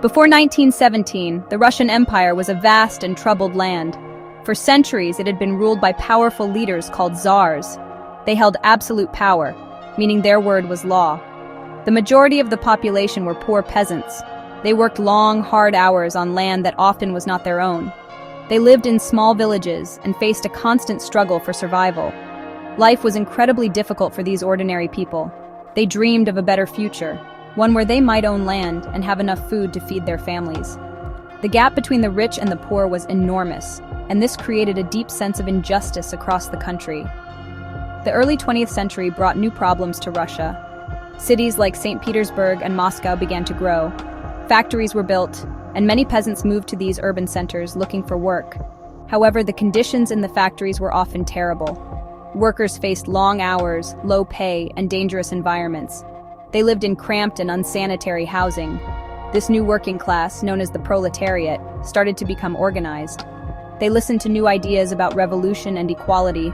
Before 1917, the Russian Empire was a vast and troubled land. For centuries, it had been ruled by powerful leaders called Tsars. They held absolute power, meaning their word was law. The majority of the population were poor peasants. They worked long, hard hours on land that often was not their own. They lived in small villages and faced a constant struggle for survival. Life was incredibly difficult for these ordinary people. They dreamed of a better future, one where they might own land and have enough food to feed their families. The gap between the rich and the poor was enormous, and this created a deep sense of injustice across the country. The early 20th century brought new problems to Russia. Cities like St. Petersburg and Moscow began to grow. Factories were built, and many peasants moved to these urban centers looking for work. However, the conditions in the factories were often terrible. Workers faced long hours, low pay, and dangerous environments. They lived in cramped and unsanitary housing. This new working class, known as the proletariat, started to become organized. They listened to new ideas about revolution and equality.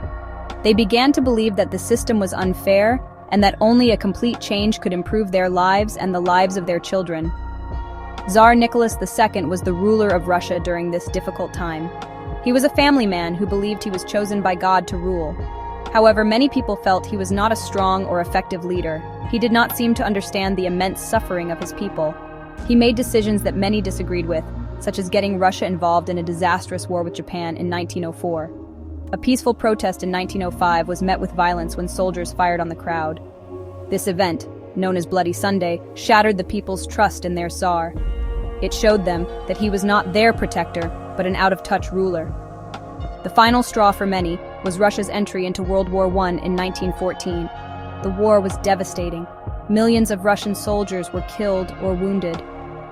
They began to believe that the system was unfair and that only a complete change could improve their lives and the lives of their children. Tsar Nicholas II was the ruler of Russia during this difficult time. He was a family man who believed he was chosen by God to rule. However, many people felt he was not a strong or effective leader. He did not seem to understand the immense suffering of his people. He made decisions that many disagreed with, such as getting Russia involved in a disastrous war with Japan in 1904. A peaceful protest in 1905 was met with violence when soldiers fired on the crowd. This event, known as Bloody Sunday, shattered the people's trust in their Tsar. It showed them that he was not their protector, but an out-of-touch ruler. The final straw for many was Russia's entry into World War I in 1914. The war was devastating. Millions of Russian soldiers were killed or wounded.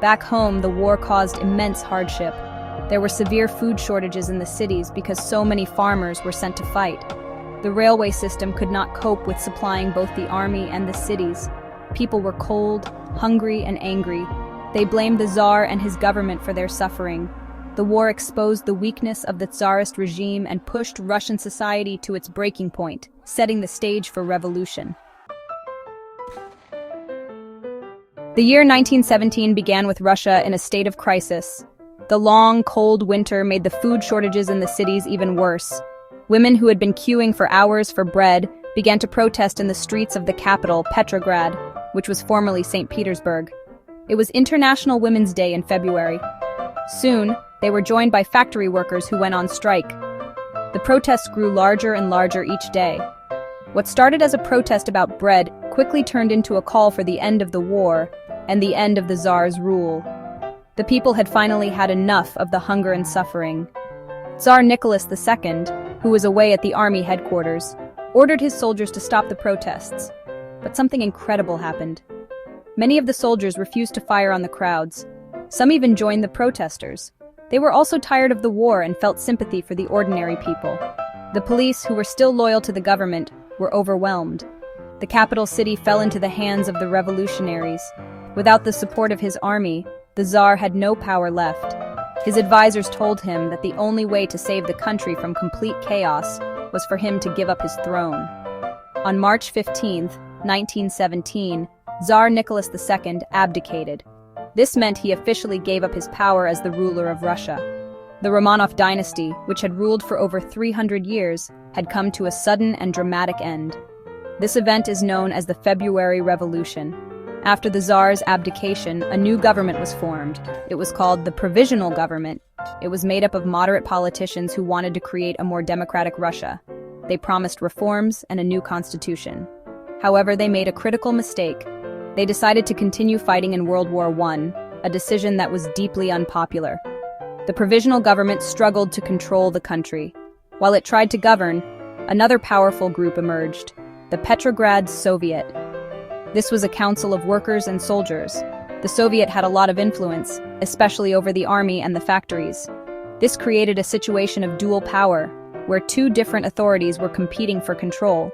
Back home, the war caused immense hardship. There were severe food shortages in the cities because so many farmers were sent to fight. The railway system could not cope with supplying both the army and the cities. People were cold, hungry, and angry. They blamed the Tsar and his government for their suffering. The war exposed the weakness of the Tsarist regime and pushed Russian society to its breaking point, setting the stage for revolution. The year 1917 began with Russia in a state of crisis. The long, cold winter made the food shortages in the cities even worse. Women who had been queuing for hours for bread began to protest in the streets of the capital, Petrograd, which was formerly St. Petersburg. It was International Women's Day in February. Soon, they were joined by factory workers who went on strike. The protests grew larger and larger each day. What started as a protest about bread quickly turned into a call for the end of the war and the end of the Tsar's rule. The people had finally had enough of the hunger and suffering. Tsar Nicholas II, who was away at the army headquarters, ordered his soldiers to stop the protests. But something incredible happened. Many of the soldiers refused to fire on the crowds. Some even joined the protesters. They were also tired of the war and felt sympathy for the ordinary people. The police, who were still loyal to the government, were overwhelmed. The capital city fell into the hands of the revolutionaries. Without the support of his army, the Tsar had no power left. His advisors told him that the only way to save the country from complete chaos was for him to give up his throne. On March 15, 1917, Tsar Nicholas II abdicated. This meant he officially gave up his power as the ruler of Russia. The Romanov dynasty, which had ruled for over 300 years, had come to a sudden and dramatic end. This event is known as the February Revolution. After the Tsar's abdication, a new government was formed. It was called the Provisional Government. It was made up of moderate politicians who wanted to create a more democratic Russia. They promised reforms and a new constitution. However, they made a critical mistake. They decided to continue fighting in World War I, a decision that was deeply unpopular. The Provisional Government struggled to control the country. While it tried to govern, another powerful group emerged, the Petrograd Soviet. This was a council of workers and soldiers. The Soviet had a lot of influence, especially over the army and the factories. This created a situation of dual power, where two different authorities were competing for control.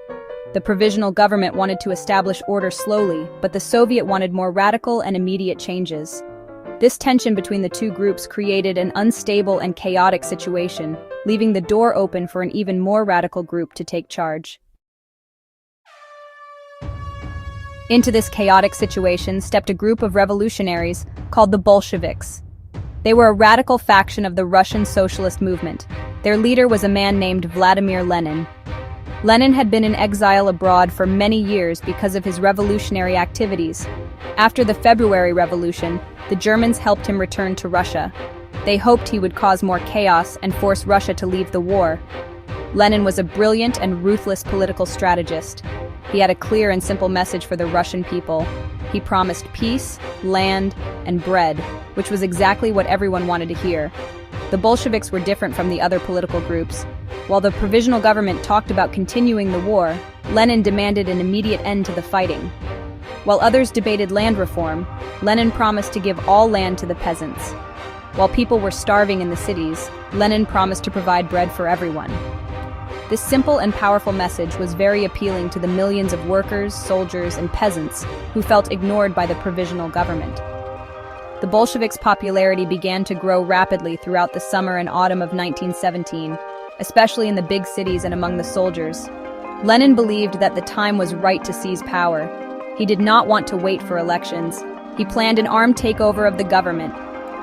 The Provisional Government wanted to establish order slowly, but the Soviet wanted more radical and immediate changes. This tension between the two groups created an unstable and chaotic situation, leaving the door open for an even more radical group to take charge. Into this chaotic situation stepped a group of revolutionaries called the Bolsheviks. They were a radical faction of the Russian socialist movement. Their leader was a man named Vladimir Lenin. Lenin had been in exile abroad for many years because of his revolutionary activities. After the February Revolution, the Germans helped him return to Russia. They hoped he would cause more chaos and force Russia to leave the war. Lenin was a brilliant and ruthless political strategist. He had a clear and simple message for the Russian people. He promised peace, land, and bread, which was exactly what everyone wanted to hear. The Bolsheviks were different from the other political groups. While the provisional government talked about continuing the war, Lenin demanded an immediate end to the fighting. While others debated land reform, Lenin promised to give all land to the peasants. While people were starving in the cities, Lenin promised to provide bread for everyone. This simple and powerful message was very appealing to the millions of workers, soldiers, and peasants who felt ignored by the provisional government. The Bolsheviks' popularity began to grow rapidly throughout the summer and autumn of 1917, especially in the big cities and among the soldiers. Lenin believed that the time was right to seize power. He did not want to wait for elections. He planned an armed takeover of the government.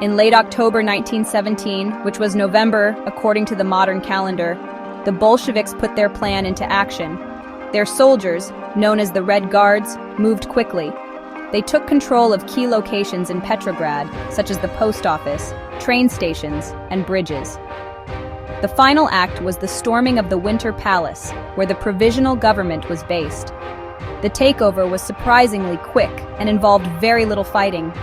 In late October 1917, which was November according to the modern calendar, the Bolsheviks put their plan into action. Their soldiers, known as the Red Guards, moved quickly. They took control of key locations in Petrograd, such as the post office, train stations, and bridges. The final act was the storming of the Winter Palace, where the provisional government was based. The takeover was surprisingly quick and involved very little fighting.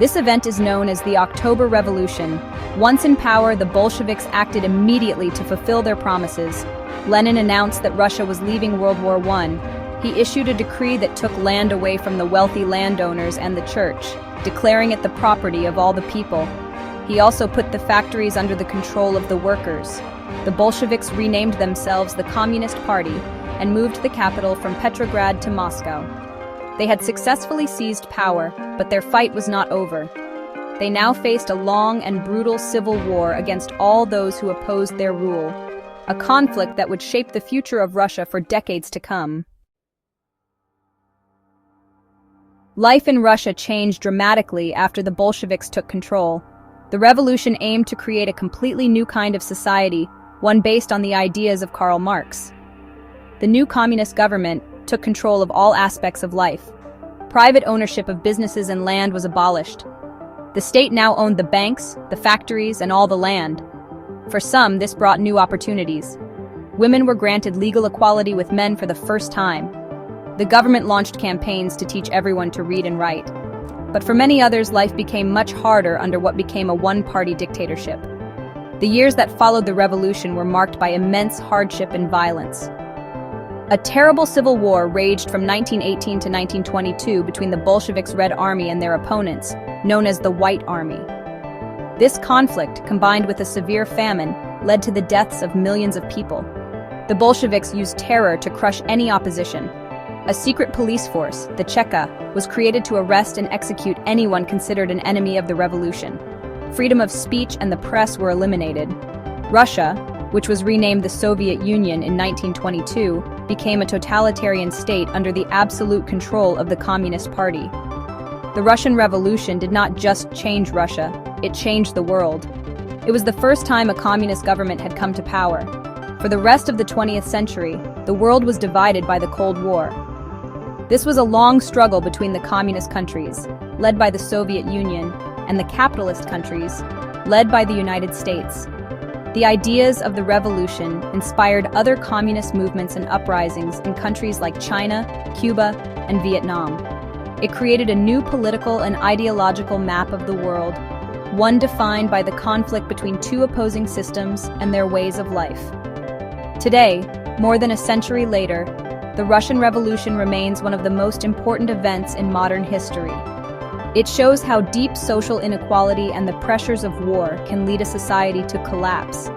This event is known as the October Revolution. Once in power, the Bolsheviks acted immediately to fulfill their promises. Lenin announced that Russia was leaving World War I. He issued a decree that took land away from the wealthy landowners and the church, declaring it the property of all the people. He also put the factories under the control of the workers. The Bolsheviks renamed themselves the Communist Party and moved the capital from Petrograd to Moscow. They had successfully seized power, but their fight was not over. They now faced a long and brutal civil war against all those who opposed their rule, a conflict that would shape the future of Russia for decades to come. Life in Russia changed dramatically after the Bolsheviks took control. The revolution aimed to create a completely new kind of society, one based on the ideas of Karl Marx. The new communist government took control of all aspects of life. Private ownership of businesses and land was abolished. The state now owned the banks, the factories, and all the land. For some, this brought new opportunities. Women were granted legal equality with men for the first time. The government launched campaigns to teach everyone to read and write. But for many others, life became much harder under what became a one-party dictatorship. The years that followed the revolution were marked by immense hardship and violence. A terrible civil war raged from 1918 to 1922 between the Bolsheviks' Red Army and their opponents, known as the White Army. This conflict, combined with a severe famine, led to the deaths of millions of people. The Bolsheviks used terror to crush any opposition. A secret police force, the Cheka, was created to arrest and execute anyone considered an enemy of the revolution. Freedom of speech and the press were eliminated. Russia, which was renamed the Soviet Union in 1922, became a totalitarian state under the absolute control of the Communist Party. The Russian Revolution did not just change Russia, it changed the world. It was the first time a communist government had come to power. For the rest of the 20th century, the world was divided by the Cold War. This was a long struggle between the communist countries, led by the Soviet Union, and the capitalist countries, led by the United States. The ideas of the revolution inspired other communist movements and uprisings in countries like China, Cuba, and Vietnam. It created a new political and ideological map of the world, one defined by the conflict between two opposing systems and their ways of life. Today, more than a century later, the Russian Revolution remains one of the most important events in modern history. It shows how deep social inequality and the pressures of war can lead a society to collapse.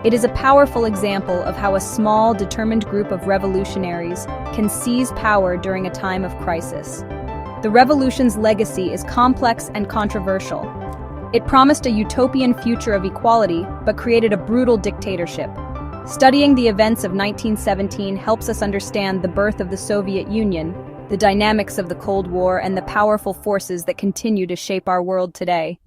It is a powerful example of how a small, determined group of revolutionaries can seize power during a time of crisis. The revolution's legacy is complex and controversial. It promised a utopian future of equality, but created a brutal dictatorship. Studying the events of 1917 helps us understand the birth of the Soviet Union, the dynamics of the Cold War, and the powerful forces that continue to shape our world today.